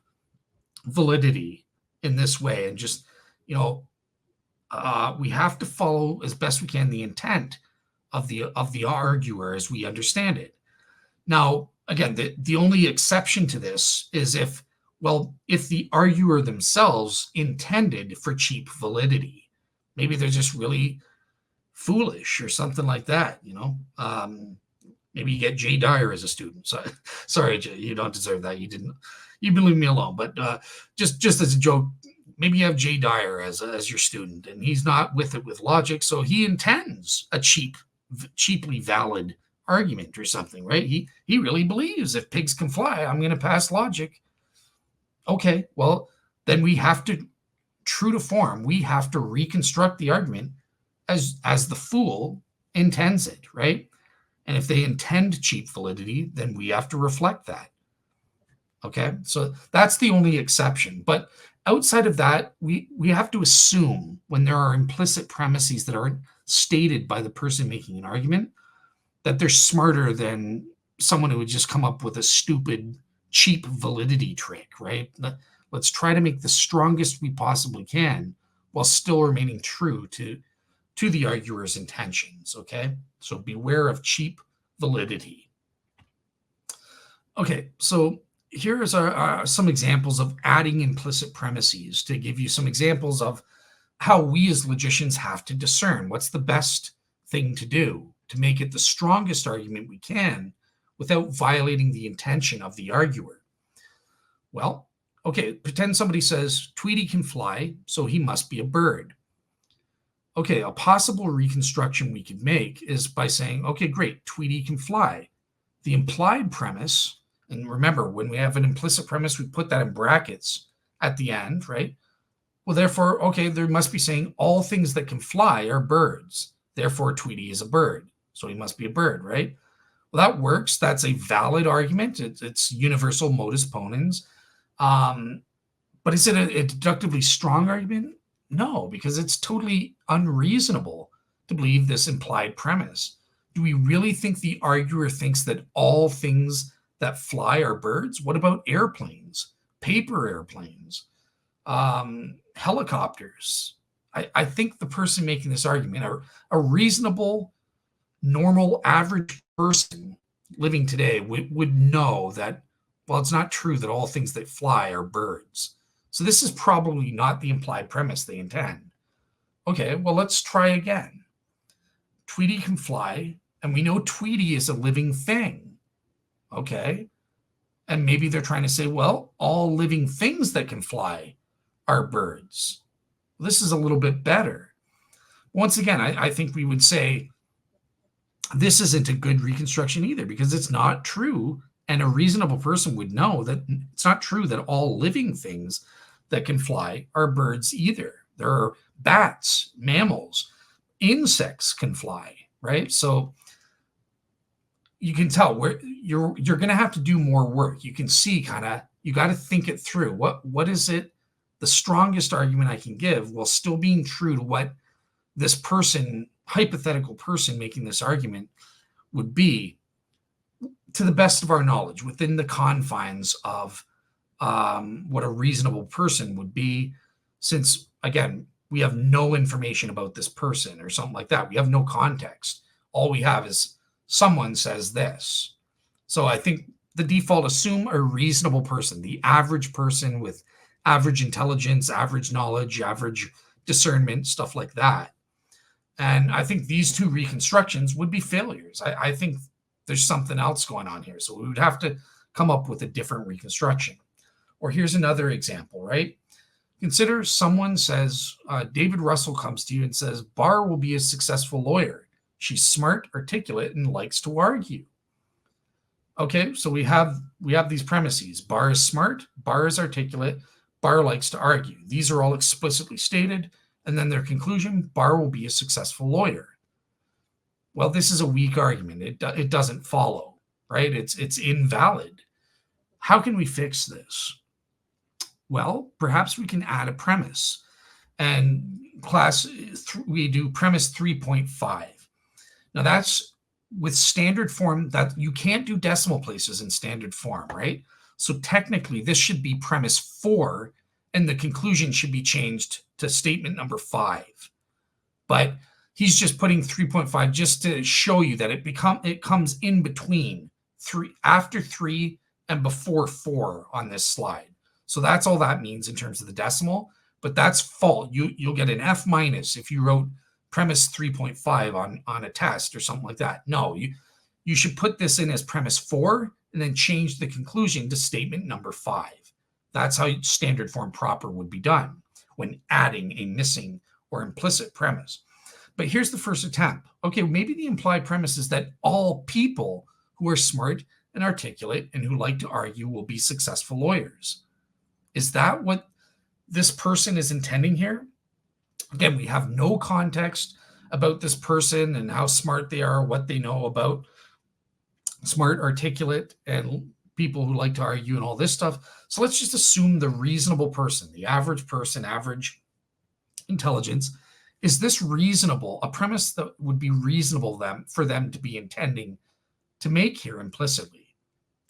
validity in this way. And just, we have to follow as best we can the intent of the arguer as we understand it. Now, again, the only exception to this is if the arguer themselves intended for cheap validity. Maybe they're just really foolish or something like that, Maybe you get Jay Dyer as a student. So, sorry, Jay, you don't deserve that. You leave me alone. But just as a joke, maybe you have Jay Dyer as your student, and he's not with it with logic, so he intends a cheaply valid argument or something, right? He really believes if pigs can fly, I'm going to pass logic. Okay, well, then we have to, true to form, we have to reconstruct the argument as the fool intends it, right? And if they intend cheap validity, then we have to reflect that. Okay, so that's the only exception. But outside of that, we have to assume when there are implicit premises that aren't stated by the person making an argument, that they're smarter than someone who would just come up with a stupid, cheap validity trick, right? Let's try to make the strongest we possibly can while still remaining true to the arguer's intentions, okay? So beware of cheap validity. Okay, so here's some examples of adding implicit premises to give you some examples of how we as logicians have to discern what's the best thing to do to make it the strongest argument we can without violating the intention of the arguer. Well, okay, pretend somebody says Tweety can fly, so he must be a bird. Okay, a possible reconstruction we could make is by saying, okay, great, Tweety can fly. The implied premise, and remember, when we have an implicit premise, we put that in brackets at the end, right? Well, therefore, okay, there must be saying all things that can fly are birds. Therefore, Tweety is a bird. So he must be a bird, right? Well, that works. That's a valid argument. It's universal modus ponens. But is it a deductively strong argument? No, because it's totally unreasonable to believe this implied premise. Do we really think the arguer thinks that all things that fly are birds? What about airplanes, paper airplanes, helicopters? I think the person making this argument, a reasonable, normal, average person living today would know that, well, it's not true that all things that fly are birds. So this is probably not the implied premise they intend. Okay, well, let's try again. Tweety can fly, and we know Tweety is a living thing. Okay, and maybe they're trying to say, well, all living things that can fly are birds. This is a little bit better. Once again, I think we would say this isn't a good reconstruction either, because it's not true. And a reasonable person would know that it's not true that all living things that can fly are birds either. There are bats, mammals, insects can fly, right? So you can tell where you're going to have to do more work. You can see you got to think it through. What is it, the strongest argument I can give while still being true to what this person, hypothetical person making this argument, would be, to the best of our knowledge, within the confines of what a reasonable person would be, since, again, we have no information about this person or something like that. We have no context. All we have is someone says this. So I think the default, assume a reasonable person, the average person with average intelligence, average knowledge, average discernment, stuff like that. And I think these two reconstructions would be failures. I think there's something else going on here. So we would have to come up with a different reconstruction. Or here's another example, right? Consider someone says, David Russell comes to you and says, Barr will be a successful lawyer. She's smart, articulate, and likes to argue. Okay, so we have these premises. Barr is smart, Barr is articulate, Barr likes to argue. These are all explicitly stated. And then their conclusion, Barr will be a successful lawyer. Well, this is a weak argument. It doesn't follow, right? It's invalid. How can we fix this? Well, perhaps we can add a premise. And we do premise 3.5. Now that's with standard form, that you can't do decimal places in standard form, right? So technically this should be premise 4, and the conclusion should be changed to statement number 5. But he's just putting 3.5 just to show you that it comes in between 3, after 3 and before 4 on this slide. So that's all that means in terms of the decimal, but that's fault. You'll get an F- if you wrote premise 3.5 on a test or something like that. No, you should put this in as premise 4 and then change the conclusion to statement number 5. That's how standard form proper would be done when adding a missing or implicit premise. But here's the first attempt. Okay, maybe the implied premise is that all people who are smart and articulate and who like to argue will be successful lawyers. Is that what this person is intending here? Again, we have no context about this person and how smart they are, what they know about smart, articulate, and people who like to argue and all this stuff. So let's just assume the reasonable person, the average person, average intelligence. Is this reasonable, a premise that would be reasonable for them to be intending to make here implicitly?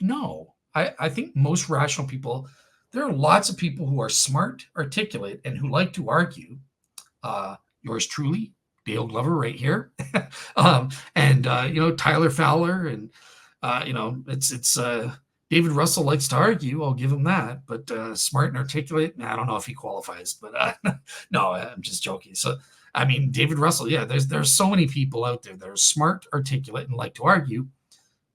No. I think most rational people, there are lots of people who are smart, articulate, and who like to argue. Yours truly, Dale Glover, right here, and Tyler Fowler, and it's David Russell likes to argue. I'll give him that, but smart and articulate, I don't know if he qualifies. But no, I'm just joking. So I mean, David Russell, yeah, there's so many people out there that are smart, articulate, and like to argue,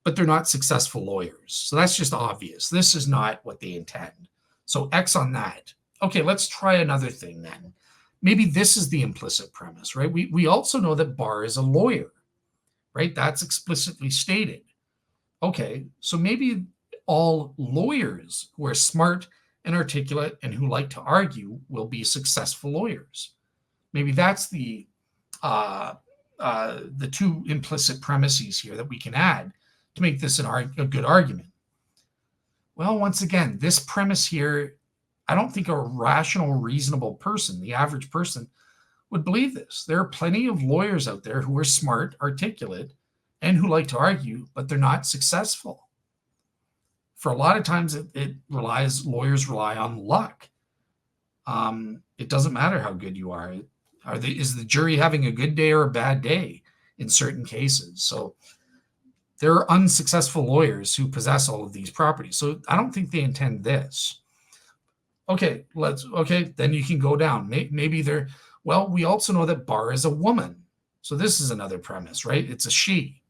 but they're not successful lawyers. So that's just obvious. This is not what they intend. So X on that. Okay, let's try another thing then. Maybe this is the implicit premise, right? We also know that Barr is a lawyer, right? That's explicitly stated. Okay, so maybe all lawyers who are smart and articulate and who like to argue will be successful lawyers. Maybe that's the two implicit premises here that we can add to make this a good argument. Well, once again, this premise here, I don't think a rational, reasonable person, the average person, would believe this. There are plenty of lawyers out there who are smart, articulate, and who like to argue, but they're not successful. For a lot of times, lawyers rely on luck. It doesn't matter how good you are. Is the jury having a good day or a bad day in certain cases? So there are unsuccessful lawyers who possess all of these properties. So I don't think they intend this. Okay, then you can go down. Maybe we also know that Bar is a woman. So this is another premise, right? It's a she.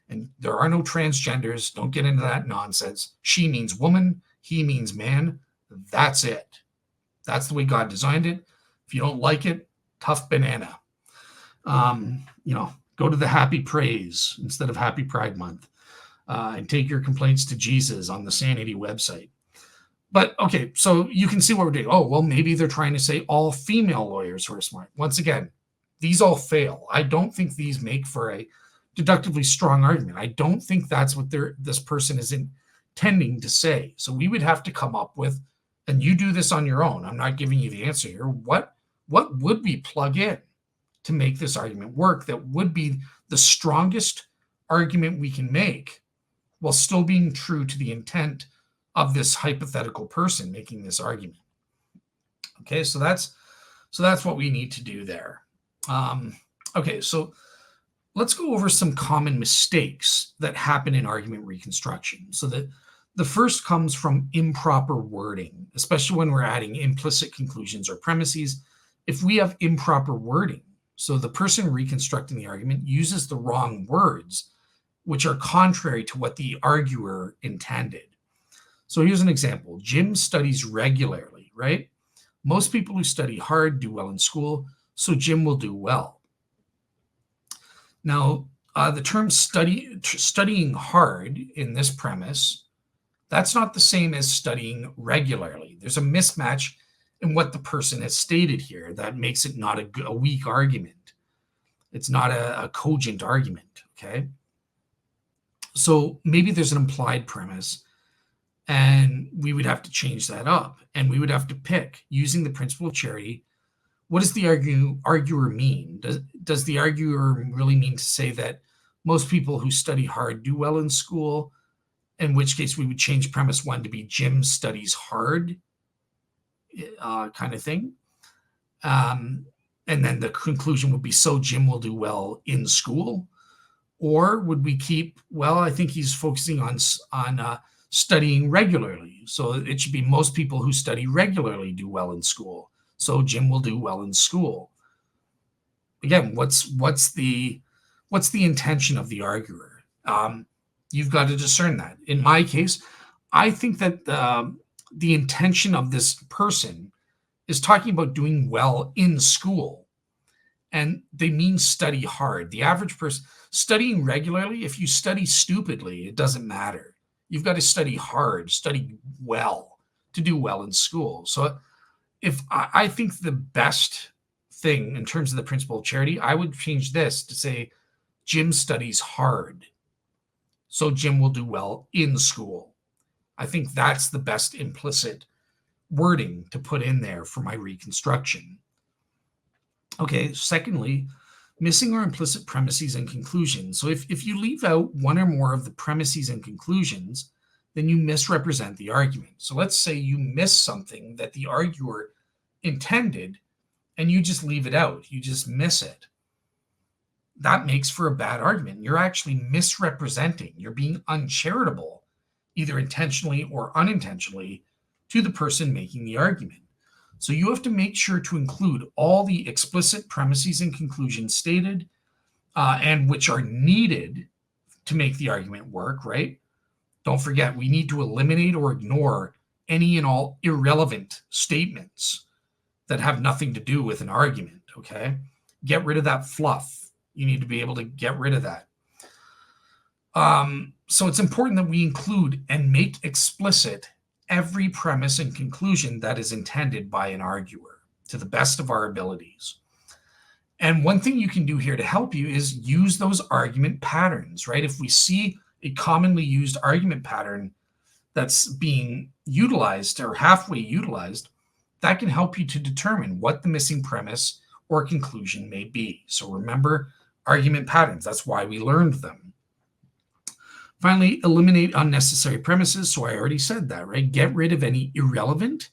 And there are no transgenders. Don't get into that nonsense. She means woman. He means man. That's it. That's the way God designed it. If you don't like it, tough banana. Go to the Happy Praise instead of Happy Pride Month, and take your complaints to Jesus on the Sanity website. But okay, so you can see what we're doing. Oh, well, maybe they're trying to say all female lawyers who are smart. Once again, these all fail. I don't think these make for a deductively strong argument. I don't think that's what this person is intending to say. So we would have to come up with, and you do this on your own. I'm not giving you the answer here. What would we plug in to make this argument work that would be the strongest argument we can make while still being true to the intent of this hypothetical person making this argument? Okay, so that's what we need to do there. Okay, so let's go over some common mistakes that happen in argument reconstruction. So that the first comes from improper wording, especially when we're adding implicit conclusions or premises. If we have improper wording, so the person reconstructing the argument uses the wrong words, which are contrary to what the arguer intended. So here's an example. Jim studies regularly, right? Most people who study hard do well in school, so Jim will do well. Now, the term studying hard in this premise, that's not the same as studying regularly. There's a mismatch in what the person has stated here that makes it not a weak argument. It's not a cogent argument, okay? So maybe there's an implied premise, and we would have to change that up, and we would have to pick, using the principle of charity, what does the arguer mean? Does the arguer really mean to say that most people who study hard do well in school, in which case we would change premise 1 to be Jim studies hard, kind of thing. And then the conclusion would be, so Jim will do well in school? Or would we keep, I think he's focusing on studying regularly. So it should be most people who study regularly do well in school. So Jim will do well in school. Again, what's the intention of the arguer? You've got to discern that. In my case, I think that the intention of this person is talking about doing well in school, and they mean study hard. The average person studying regularly, if you study stupidly, it doesn't matter. You've got to study hard, study well to do well in school. So if I think the best thing in terms of the principle of charity, I would change this to say Jim studies hard, so Jim will do well in school. I think that's the best implicit wording to put in there for my reconstruction. Okay, secondly, missing or implicit premises and conclusions. So if you leave out one or more of the premises and conclusions, then you misrepresent the argument. So let's say you miss something that the arguer intended and you just leave it out. You just miss it. That makes for a bad argument. You're actually misrepresenting. You're being uncharitable, either intentionally or unintentionally, to the person making the argument. So you have to make sure to include all the explicit premises and conclusions stated, and which are needed to make the argument work, right? Don't forget, we need to eliminate or ignore any and all irrelevant statements that have nothing to do with an argument, okay? Get rid of that fluff. You need to be able to get rid of that. So it's important that we include and make explicit every premise and conclusion that is intended by an arguer to the best of our abilities. And one thing you can do here to help you is use those argument patterns, right? If we see a commonly used argument pattern that's being utilized or halfway utilized, that can help you to determine what the missing premise or conclusion may be. So remember argument patterns. That's why we learned them. Finally, eliminate unnecessary premises. So I already said that, right? Get rid of any irrelevant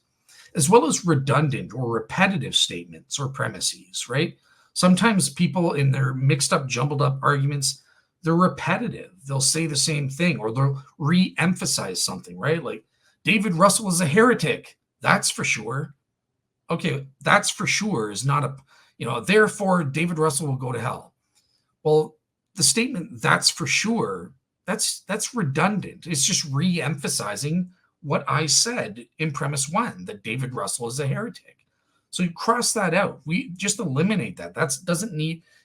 as well as redundant or repetitive statements or premises, right? Sometimes people in their mixed up, jumbled up arguments, they're repetitive. They'll say the same thing or they'll re-emphasize something, right? Like David Russell is a heretic. That's for sure. Okay, that's for sure is not a, therefore David Russell will go to hell. Well, the statement that's for sure, that's redundant. It's just re-emphasizing what I said in premise 1, that David Russell is a heretic. So you cross that out. We just eliminate that.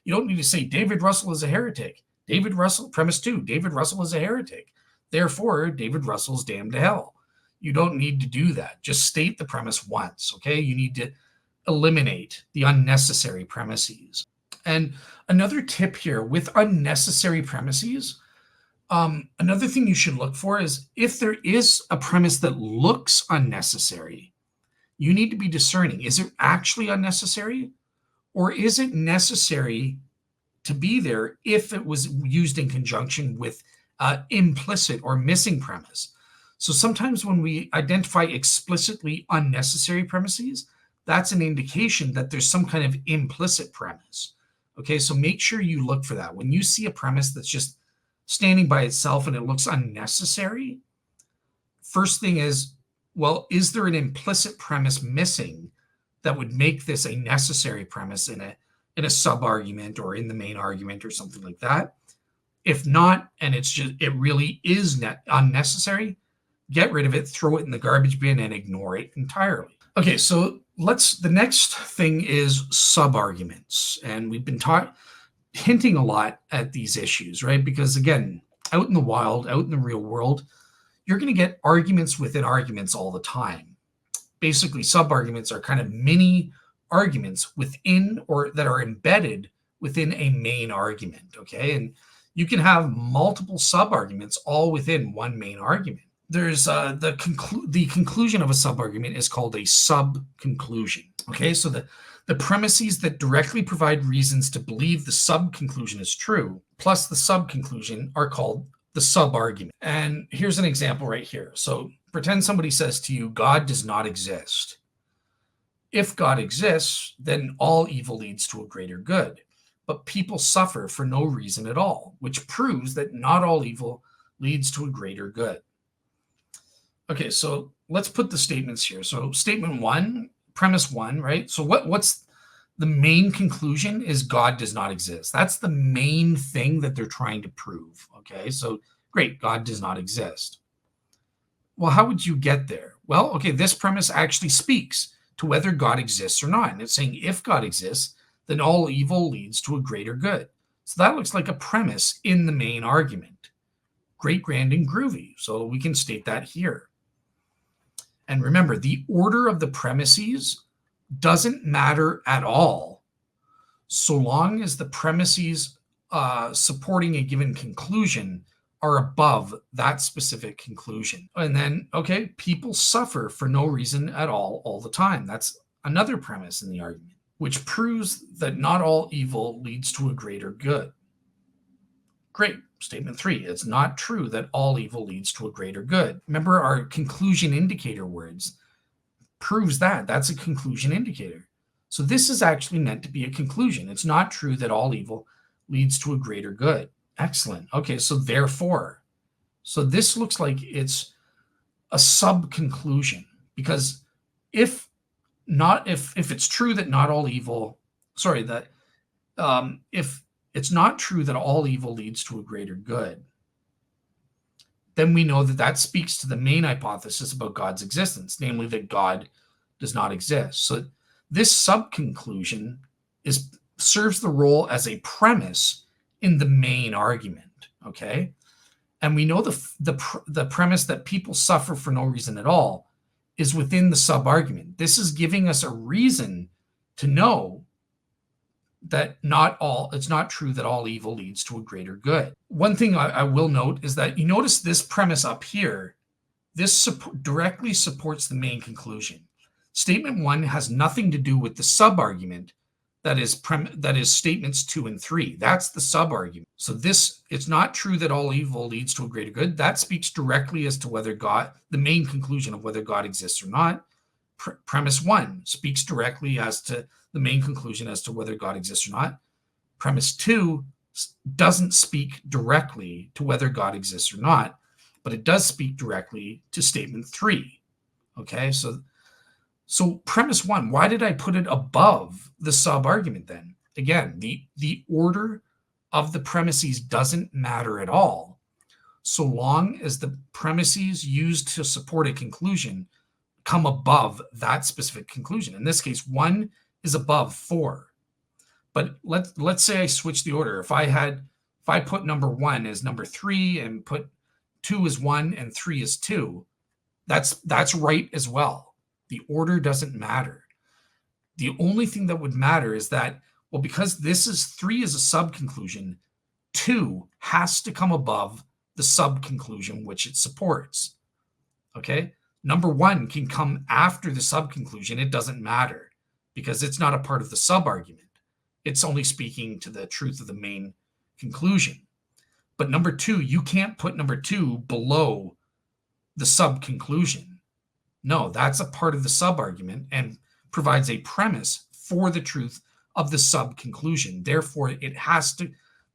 You don't need to say David Russell is a heretic. David Russell, premise 2, David Russell is a heretic. Therefore, David Russell is damned to hell. You don't need to do that. Just state the premise once, okay? You need to eliminate the unnecessary premises. And another tip here with unnecessary premises, another thing you should look for is if there is a premise that looks unnecessary, you need to be discerning. Is it actually unnecessary? Or is it necessary to be there if it was used in conjunction with implicit or missing premise? So sometimes when we identify explicitly unnecessary premises, that's an indication that there's some kind of implicit premise. Okay, so make sure you look for that. When you see a premise that's just standing by itself and it looks unnecessary, first thing is, well, is there an implicit premise missing that would make this a necessary premise in a sub-argument or in the main argument or something like that? If not, and it really is unnecessary, get rid of it, throw it in the garbage bin and ignore it entirely. Okay, so the next thing is sub-arguments. And we've been hinting a lot at these issues, right? Because again, out in the wild, out in the real world, you're going to get arguments within arguments all the time. Basically, sub-arguments are kind of mini arguments within or that are embedded within a main argument, okay? And you can have multiple sub-arguments all within one main argument. There's the conclusion of a sub-argument is called a sub-conclusion, okay? So the premises that directly provide reasons to believe the sub-conclusion is true, plus the sub-conclusion, are called the sub-argument. And here's an example right here. So pretend somebody says to you, God does not exist. If God exists, then all evil leads to a greater good. But people suffer for no reason at all, which proves that not all evil leads to a greater good. Okay, so let's put the statements here. So statement 1, premise 1, right? So what's the main conclusion is God does not exist. That's the main thing that they're trying to prove, okay? So great, God does not exist. Well, how would you get there? Well, okay, this premise actually speaks to whether God exists or not. And it's saying if God exists, then all evil leads to a greater good. So that looks like a premise in the main argument. Great, grand, and groovy. So we can state that here. And remember, the order of the premises doesn't matter at all, so long as the premises supporting a given conclusion are above that specific conclusion. And then, okay, people suffer for no reason at all the time. That's another premise in the argument, which proves that not all evil leads to a greater good. Great. Statement 3, it's not true that all evil leads to a greater good. Remember our conclusion indicator words proves that. That's a conclusion indicator. So this is actually meant to be a conclusion. It's not true that all evil leads to a greater good. Excellent. Okay, so therefore. So this looks like it's a sub-conclusion, because if it's true that not all evil, if it's not true that all evil leads to a greater good, then we know that speaks to the main hypothesis about God's existence, namely that God does not exist. So this sub-conclusion serves the role as a premise in the main argument, okay? And we know the premise that people suffer for no reason at all is within the sub-argument. This is giving us a reason to know that it's not true that all evil leads to a greater good. One thing I will note is that you notice this premise up here, this directly supports the main conclusion. Statement 1 has nothing to do with the sub-argument that is statements 2 and 3. That's the sub-argument. So it's not true that all evil leads to a greater good. That speaks directly as to whether the main conclusion of whether God exists or not. Premise 1 speaks directly as to the main conclusion as to whether God exists or not. Premise 2 doesn't speak directly to whether God exists or not, but it does speak directly to statement 3. Okay, so premise 1, why did I put it above the sub-argument then? Again, the order of the premises doesn't matter at all, so long as the premises used to support a conclusion come above that specific conclusion. In this case, 1 is above 4. But let's say I switch the order. If I put number 1 as number 3 and put 2 as 1 and 3 as 2, that's right as well. The order doesn't matter. The only thing that would matter is that, well, because 3 is a sub-conclusion, 2 has to come above the sub-conclusion which it supports. Okay? Number 1 can come after the sub-conclusion. It doesn't matter because it's not a part of the sub-argument. It's only speaking to the truth of the main conclusion. But number 2, you can't put number 2 below the sub-conclusion. No, that's a part of the sub-argument and provides a premise for the truth of the sub-conclusion. Therefore,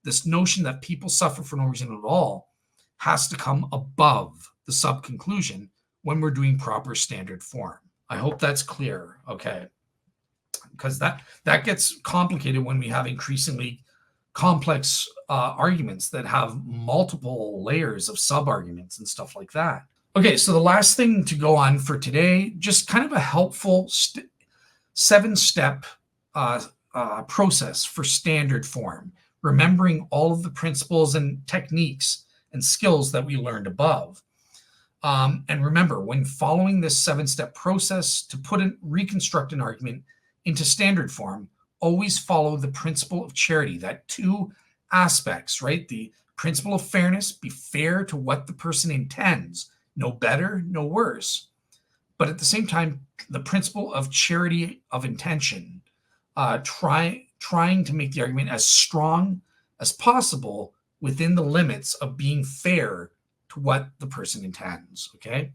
this notion that people suffer for no reason at all has to come above the sub-conclusion when we're doing proper standard form. I hope that's clear, okay? Because that gets complicated when we have increasingly complex arguments that have multiple layers of sub-arguments and stuff like that. Okay, so the last thing to go on for today, just kind of a helpful 7-step process for standard form, remembering all of the principles and techniques and skills that we learned above. And remember, when following this 7-step process to reconstruct an argument into standard form, always follow the principle of charity, that 2 aspects, right? The principle of fairness, be fair to what the person intends. No better, no worse. But at the same time, the principle of charity of intention, trying to make the argument as strong as possible within the limits of being fair to what the person intends, okay?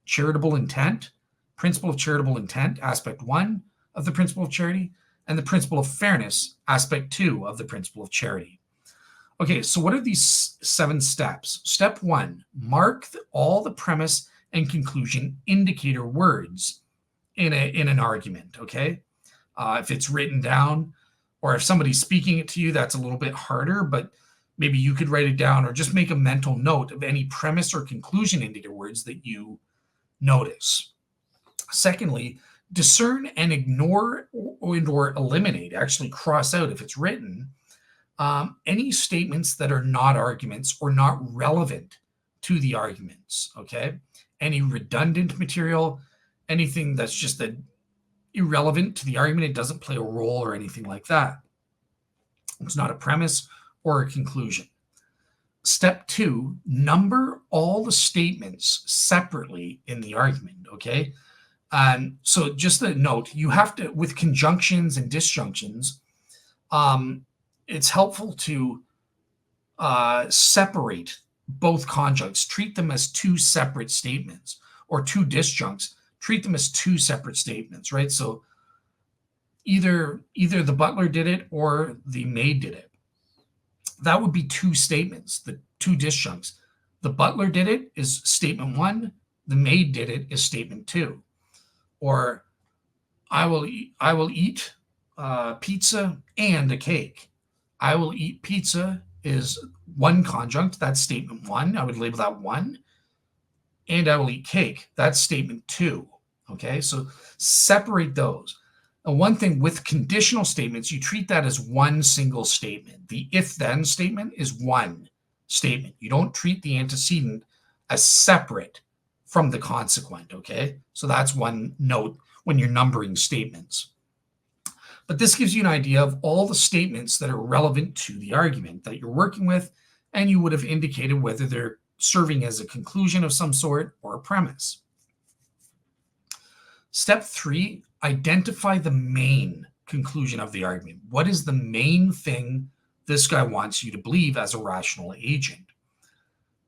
Charitable intent, principle of charitable intent, aspect 1 of the principle of charity, and the principle of fairness, aspect 2 of the principle of charity. Okay, so what are these 7 steps? Step 1, mark all the premise and conclusion indicator words in an argument, okay? If it's written down or if somebody's speaking it to you, that's a little bit harder, but maybe you could write it down or just make a mental note of any premise or conclusion indicator words that you notice. Secondly, discern and ignore or eliminate, actually cross out if it's written, any statements that are not arguments or not relevant to the arguments, okay? Any redundant material, anything that's just irrelevant to the argument, it doesn't play a role or anything like that. It's not a premise or a conclusion. Step 2, number all the statements separately in the argument, okay? So just a note, you have to, with conjunctions and disjunctions, it's helpful to separate both conjuncts, treat them as 2 separate statements, or 2 disjuncts, treat them as 2 separate statements, right? So either the butler did it or the maid did it. That would be 2 statements, the 2 disjuncts. The butler did it is statement 1, the maid did it is statement 2. Or I will eat pizza and a cake. I will eat pizza is 1 conjunct, that's statement 1. I would label that 1. And I will eat cake, that's statement 2. Okay, so separate those. And one thing with conditional statements, you treat that as 1 single statement. The if-then statement is 1 statement. You don't treat the antecedent as separate from the consequent, okay? So that's one note when you're numbering statements. But this gives you an idea of all the statements that are relevant to the argument that you're working with, and you would have indicated whether they're serving as a conclusion of some sort or a premise. Step 3, identify the main conclusion of the argument. What is the main thing this guy wants you to believe as a rational agent?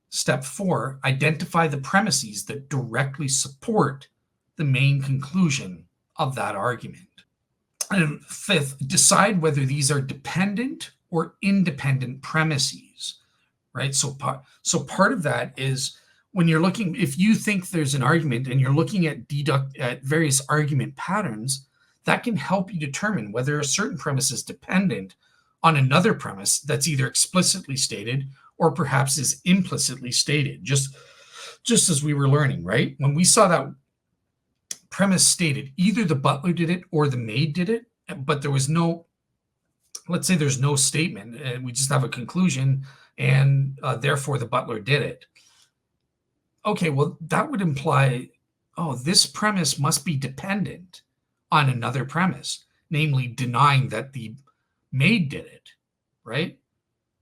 Step 4, identify the premises that directly support the main conclusion of that argument. And 5th, decide whether these are dependent or independent premises, right? So part of that is when you're looking, if you think there's an argument and you're looking at various argument patterns, that can help you determine whether a certain premise is dependent on another premise that's either explicitly stated or perhaps is implicitly stated, just as we were learning, right? When we saw that premise stated, either the butler did it or the maid did it, but there was no, let's say there's no statement, and we just have a conclusion, and therefore the butler did it. Okay, well, that would imply, oh, this premise must be dependent on another premise, namely denying that the maid did it, right?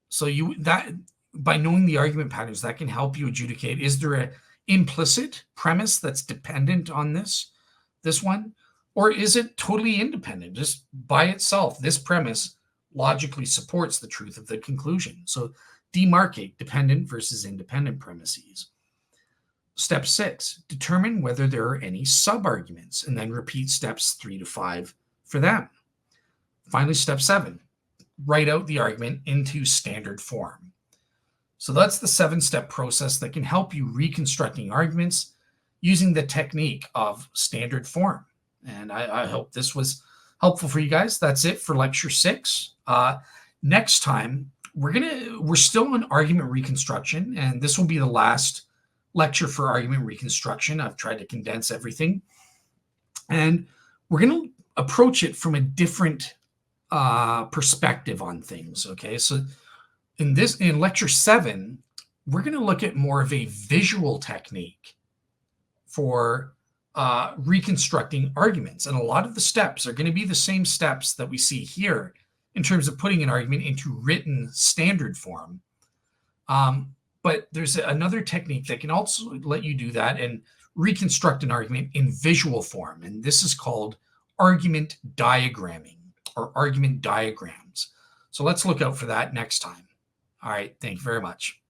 So by knowing the argument patterns, that can help you adjudicate, is there an implicit premise that's dependent on this one? Or is it totally independent? Just by itself, this premise logically supports the truth of the conclusion. So demarcate dependent versus independent premises. Step 6, determine whether there are any sub-arguments, and then repeat steps 3 to 5 for them. Finally, step 7, write out the argument into standard form. So that's the 7-step process that can help you reconstructing arguments using the technique of standard form. And I hope this was helpful for you guys. That's it for lecture 6. Next time, we're still on argument reconstruction, and this will be the last lecture for argument reconstruction. I've tried to condense everything, and we're going to approach it from a different perspective on things. Okay, so in lecture 7, we're going to look at more of a visual technique for reconstructing arguments, and a lot of the steps are going to be the same steps that we see here in terms of putting an argument into written standard form. But there's another technique that can also let you do that and reconstruct an argument in visual form, and this is called argument diagramming or argument diagrams. So let's look out for that next time. All right, thank you very much.